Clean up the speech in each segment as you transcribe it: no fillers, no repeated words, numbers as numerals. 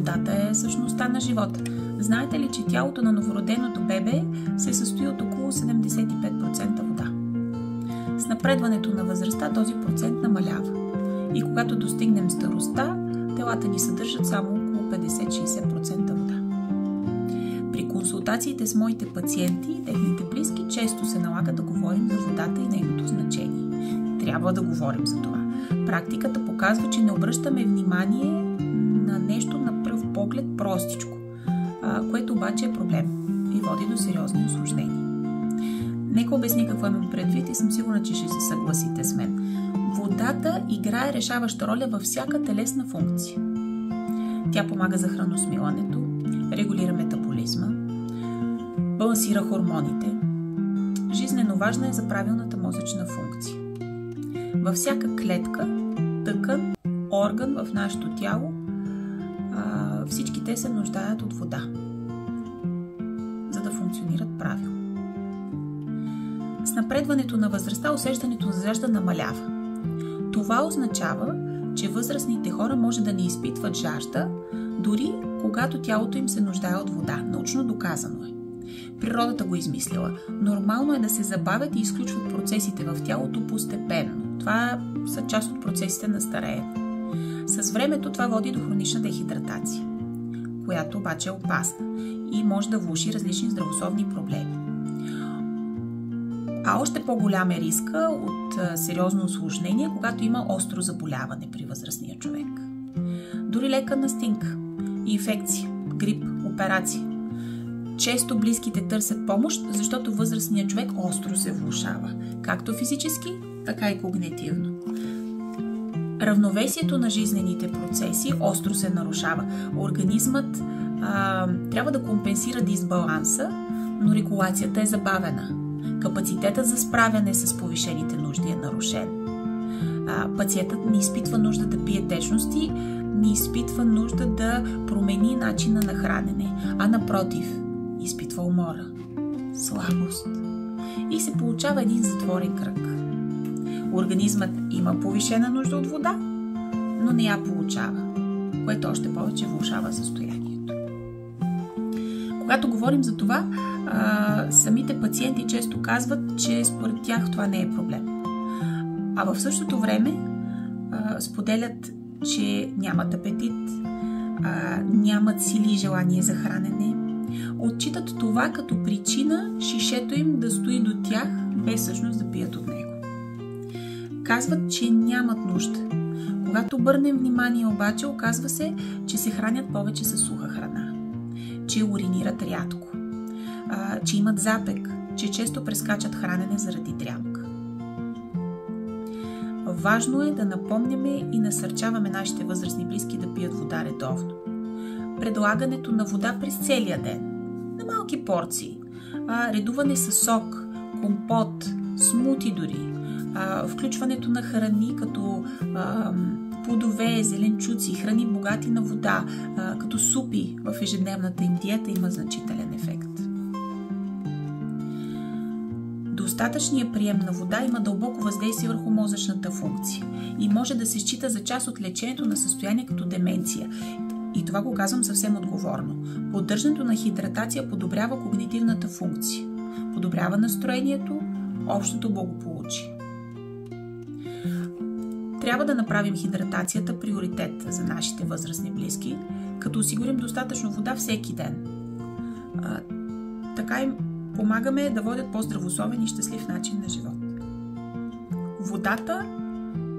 Водата е същността на живота. Знаете ли, че тялото на новороденото бебе се състои от около 75% вода? С напредването на възрастта този процент намалява. И когато достигнем старостта, телата ни съдържат само около 50-60% вода. При консултациите с моите пациенти и техните близки често се налага да говорим за водата и нейното значение. Трябва да говорим за това. Практиката показва, че не обръщаме внимание на нещо на пръв поглед простичко, което обаче е проблем и води до сериозни усложнения. Нека обясня какво имам предвид и съм сигурна, че ще се съгласите с мен. Водата играе решаваща роля във всяка телесна функция. Тя помага за храносмилането, регулира метаболизма, балансира хормоните. Жизнено важна е за правилната мозъчна функция. Във всяка клетка, тъкан, орган в нашето тяло, всички те се нуждаят от вода, за да функционират правилно. С напредването на възрастта усещането за жажда намалява. Това означава, че възрастните хора може да не изпитват жажда, дори когато тялото им се нуждае от вода. Научно доказано е. Природата го измислила. Нормално е да се забавят и изключват процесите в тялото постепенно. Това са част от процесите на стареене. С времето това води до хронична дехидратация, която обаче е опасна и може да влоши различни здравословни проблеми. А още по-голям е риска от сериозно усложнение, когато има остро заболяване при възрастния човек. Дори лека настинка, инфекция, грип, операция. Често близките търсят помощ, защото възрастният човек остро се влошава, както физически, така и когнитивно. Равновесието на жизнените процеси остро се нарушава. Организмът трябва да компенсира дисбаланса, но регулацията е забавена. Капацитетът за справяне с повишените нужди е нарушен. Пациентът не изпитва нужда да пие течности, не изпитва нужда да промени начина на хранене, а напротив, изпитва умора, слабост и се получава един затворен кръг. Организмът има повишена нужда от вода, но не я получава, което още повече влошава състоянието. Когато говорим за това, самите пациенти често казват, че според тях това не е проблем. А в същото време споделят, че нямат апетит, нямат сили и желание за хранене. Отчитат това като причина шишето им да стои до тях, без всъщност да пият от него. Казват, че нямат нужда. Когато обърнем внимание обаче, оказва се, че се хранят повече със суха храна, че уринират рядко, че имат запек, че често прескачат хранене заради дрямка. Важно е да напомняме и насърчаваме нашите възрастни близки да пият вода редовно. Предлагането на вода през целия ден, на малки порции, редуване с сок, компот, смути дори, включването на храни като плодове, зеленчуци, храни богати на вода, като супи в ежедневната им диета има значителен ефект. Достатъчният прием на вода има дълбоко въздействие върху мозъчната функция и може да се счита за част от лечението на състояние като деменция. И това го казвам съвсем отговорно. Поддържането на хидратация подобрява когнитивната функция, подобрява настроението, общото благополучие. Трябва да направим хидратацията приоритет за нашите възрастни близки, като осигурим достатъчно вода всеки ден. Така им помагаме да водят по-здравословен и щастлив начин на живот. Водата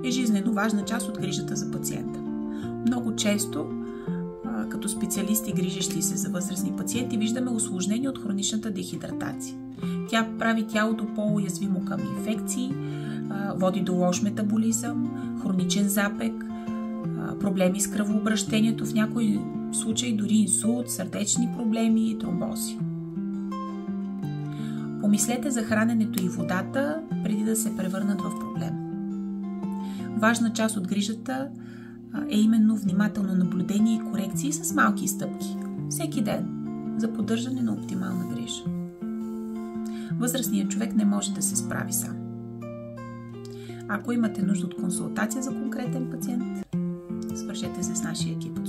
е жизнено важна част от грижата за пациента. Много често, като специалисти, грижещи се за възрастни пациенти, виждаме усложнение от хроничната дехидратация. Тя прави тялото по-уязвимо към инфекции, води до лош метаболизъм, хроничен запек, проблеми с кръвообращението, в някои случаи дори инсулт, сърдечни проблеми и тромбози. Помислете за храненето и водата, преди да се превърнат в проблем. Важна част от грижата е именно внимателно наблюдение и корекции с малки стъпки, всеки ден, за поддържане на оптимална грижа. Възрастният човек не може да се справи сам. Ако имате нужда от консултация за конкретен пациент, свържете се с нашия екип от